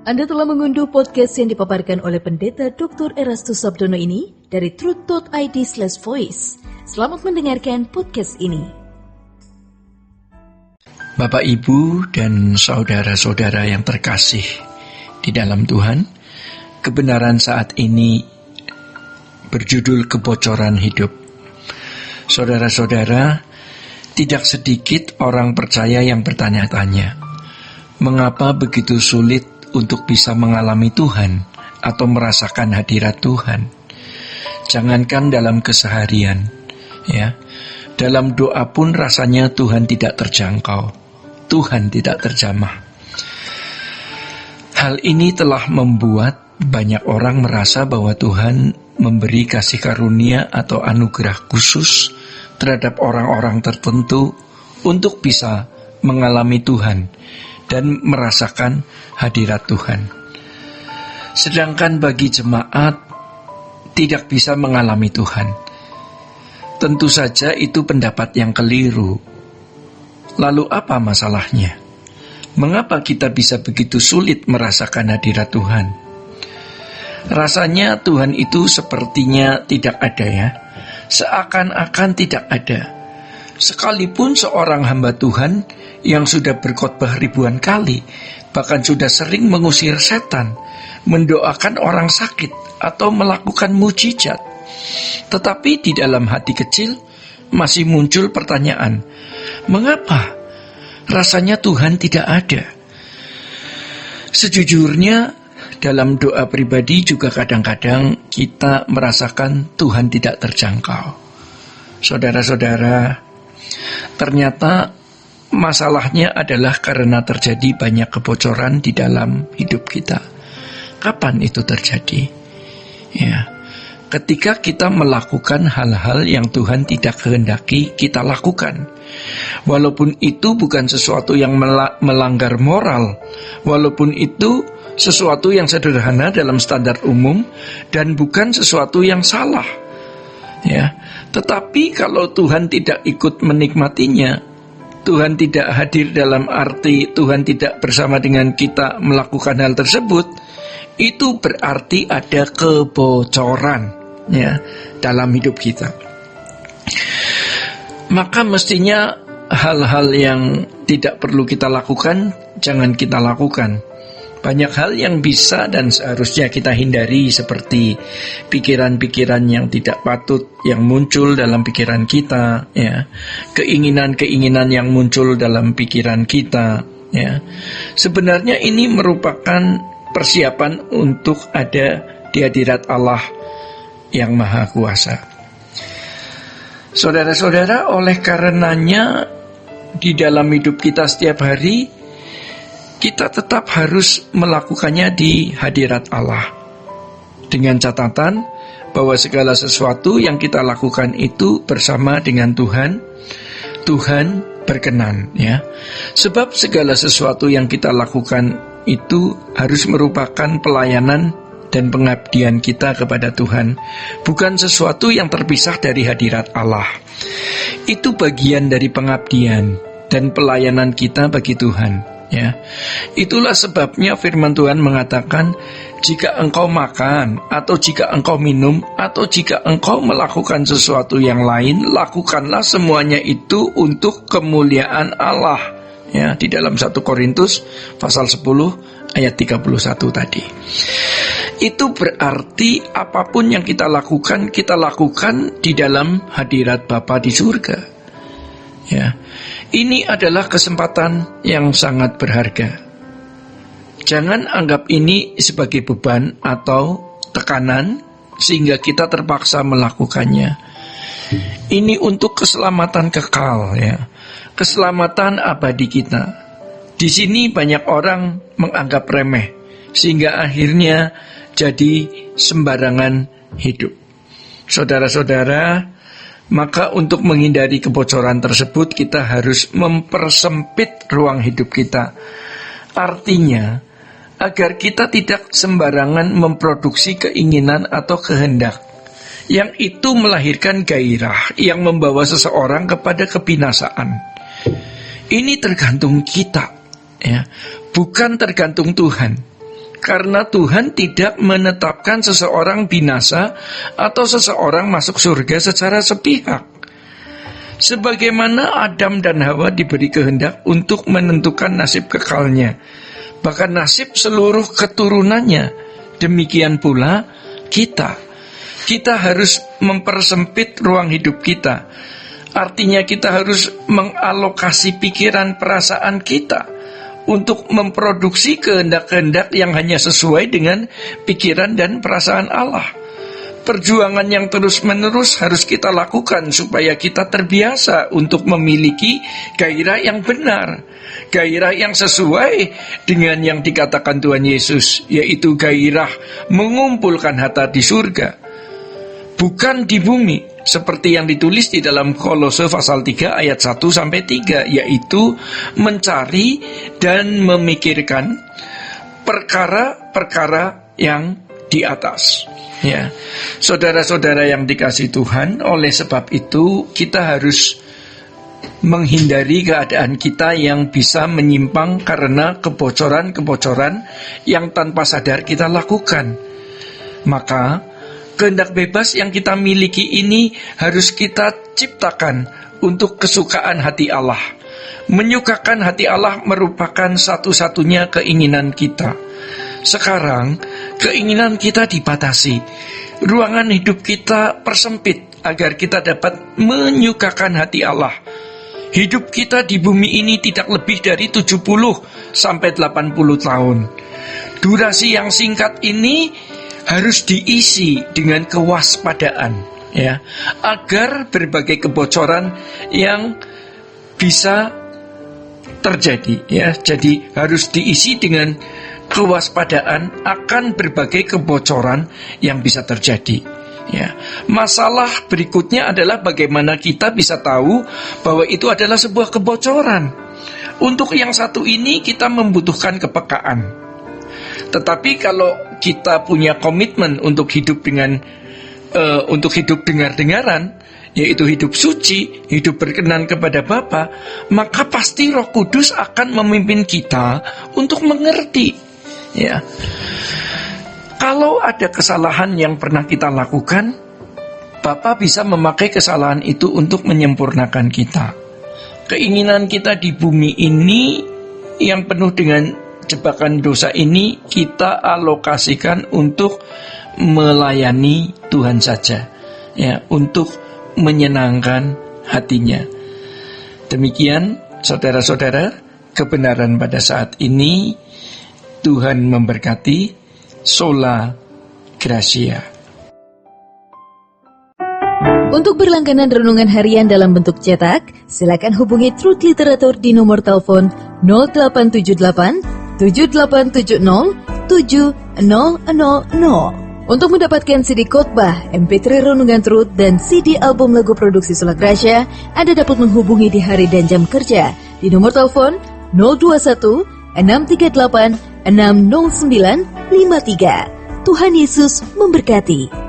Anda telah mengunduh podcast yang dipaparkan oleh Pendeta Dr. Erastus Sabdono ini dari truth.id/voice. Selamat mendengarkan podcast ini. Bapak, Ibu, dan saudara-saudara yang terkasih di dalam Tuhan, kebenaran saat ini berjudul kebocoran hidup. Saudara-saudara, tidak sedikit orang percaya yang bertanya-tanya, mengapa begitu sulit untuk bisa mengalami Tuhan atau merasakan hadirat Tuhan? Jangankan dalam keseharian, ya, dalam doa pun rasanya Tuhan tidak terjangkau, Tuhan tidak terjamah. Hal ini telah membuat banyak orang merasa bahwa Tuhan memberi kasih karunia atau anugerah khusus terhadap orang-orang tertentu untuk bisa mengalami Tuhan dan merasakan hadirat Tuhan. Sedangkan bagi jemaat tidak bisa mengalami Tuhan. Tentu saja itu pendapat yang keliru. Lalu apa masalahnya? Mengapa kita bisa begitu sulit merasakan hadirat Tuhan? Rasanya Tuhan itu sepertinya tidak ada, ya. Seakan-akan tidak ada. Sekalipun seorang hamba Tuhan yang sudah berkhotbah ribuan kali, bahkan sudah sering mengusir setan, mendoakan orang sakit, atau melakukan mujizat, tetapi di dalam hati kecil masih muncul pertanyaan, mengapa rasanya Tuhan tidak ada? Sejujurnya, dalam doa pribadi juga kadang-kadang kita merasakan Tuhan tidak terjangkau. Saudara-saudara, ternyata masalahnya adalah karena terjadi banyak kebocoran di dalam hidup kita. Kapan itu terjadi? Ya, ketika kita melakukan hal-hal yang Tuhan tidak kehendaki kita lakukan. Walaupun itu bukan sesuatu yang melanggar moral, walaupun itu sesuatu yang sederhana dalam standar umum dan bukan sesuatu yang salah. Ya, tetapi kalau Tuhan tidak ikut menikmatinya, Tuhan tidak hadir dalam arti Tuhan tidak bersama dengan kita melakukan hal tersebut, itu berarti ada kebocoran, ya, dalam hidup kita. Maka mestinya hal-hal yang tidak perlu kita lakukan jangan kita lakukan. Banyak hal yang bisa dan seharusnya kita hindari, seperti pikiran-pikiran yang tidak patut yang muncul dalam pikiran kita, ya. Keinginan-keinginan yang muncul dalam pikiran kita, ya. Sebenarnya ini merupakan persiapan untuk ada di hadirat Allah yang Maha Kuasa. Saudara-saudara, oleh karenanya di dalam hidup kita setiap hari kita tetap harus melakukannya di hadirat Allah, dengan catatan bahwa segala sesuatu yang kita lakukan itu bersama dengan Tuhan. Tuhan berkenan, ya. Sebab segala sesuatu yang kita lakukan itu harus merupakan pelayanan dan pengabdian kita kepada Tuhan, bukan sesuatu yang terpisah dari hadirat Allah. Itu bagian dari pengabdian dan pelayanan kita bagi Tuhan. Ya, itulah sebabnya firman Tuhan mengatakan, jika engkau makan, atau jika engkau minum, atau jika engkau melakukan sesuatu yang lain, lakukanlah semuanya itu untuk kemuliaan Allah. Ya, di dalam 1 Korintus pasal 10 ayat 31 tadi. Itu berarti apapun yang kita lakukan di dalam hadirat Bapa di surga. Ya, ini adalah kesempatan yang sangat berharga. Jangan anggap ini sebagai beban atau tekanan sehingga kita terpaksa melakukannya. Ini untuk keselamatan kekal, ya. Keselamatan abadi kita. Di sini banyak orang menganggap remeh sehingga akhirnya jadi sembarangan hidup. Saudara-saudara, maka untuk menghindari kebocoran tersebut kita harus mempersempit ruang hidup kita. Artinya, agar kita tidak sembarangan memproduksi keinginan atau kehendak yang itu melahirkan gairah yang membawa seseorang kepada kebinasaan. Ini tergantung kita, ya, bukan tergantung Tuhan. Karena Tuhan tidak menetapkan seseorang binasa atau seseorang masuk surga secara sepihak. Sebagaimana Adam dan Hawa diberi kehendak untuk menentukan nasib kekalnya, bahkan nasib seluruh keturunannya, demikian pula kita. Kita harus mempersempit ruang hidup kita. Artinya kita harus mengalokasi pikiran perasaan kita untuk memproduksi kehendak-kehendak yang hanya sesuai dengan pikiran dan perasaan Allah. Perjuangan yang terus-menerus harus kita lakukan supaya kita terbiasa untuk memiliki gairah yang benar, gairah yang sesuai dengan yang dikatakan Tuhan Yesus, yaitu gairah mengumpulkan harta di surga, bukan di bumi, seperti yang ditulis di dalam Kolose pasal 3 ayat 1-3, yaitu mencari dan memikirkan perkara-perkara yang di atas. Ya, saudara-saudara yang dikasihi Tuhan, oleh sebab itu kita harus menghindari keadaan kita yang bisa menyimpang karena kebocoran-kebocoran yang tanpa sadar kita lakukan. Maka kehendak bebas yang kita miliki ini harus kita ciptakan untuk kesukaan hati Allah. Menyukakan hati Allah merupakan satu-satunya keinginan kita. Sekarang, keinginan kita dibatasi. Ruangan hidup kita persempit agar kita dapat menyukakan hati Allah. Hidup kita di bumi ini tidak lebih dari 70-80 tahun. Durasi yang singkat ini harus diisi dengan kewaspadaan, ya, agar berbagai kebocoran yang bisa terjadi, ya. Jadi harus diisi dengan kewaspadaan akan berbagai kebocoran yang bisa terjadi, ya. Masalah berikutnya adalah bagaimana kita bisa tahu bahwa itu adalah sebuah kebocoran. Untuk yang satu ini kita membutuhkan kepekaan. Tetapi kalau kita punya komitmen untuk hidup dengan untuk hidup dengar-dengaran, yaitu hidup suci, hidup berkenan kepada Bapa, maka pasti Roh Kudus akan memimpin kita untuk mengerti. Ya, kalau ada kesalahan yang pernah kita lakukan, Bapa bisa memakai kesalahan itu untuk menyempurnakan kita. Keinginan kita di bumi ini yang penuh dengan jebakan dosa ini kita alokasikan untuk melayani Tuhan saja, ya, untuk menyenangkan hatinya. Demikian saudara-saudara, kebenaran pada saat ini. Tuhan memberkati. Sola Gracia. Untuk berlangganan renungan harian dalam bentuk cetak, silakan hubungi Truth Literatur di nomor telepon 0878 7870 7000. Untuk mendapatkan CD khotbah, MP3 renungan Truth, dan CD album lagu produksi Sola Gracia, Anda dapat menghubungi di hari dan jam kerja di nomor telepon 021 638 60953. Tuhan Yesus memberkati.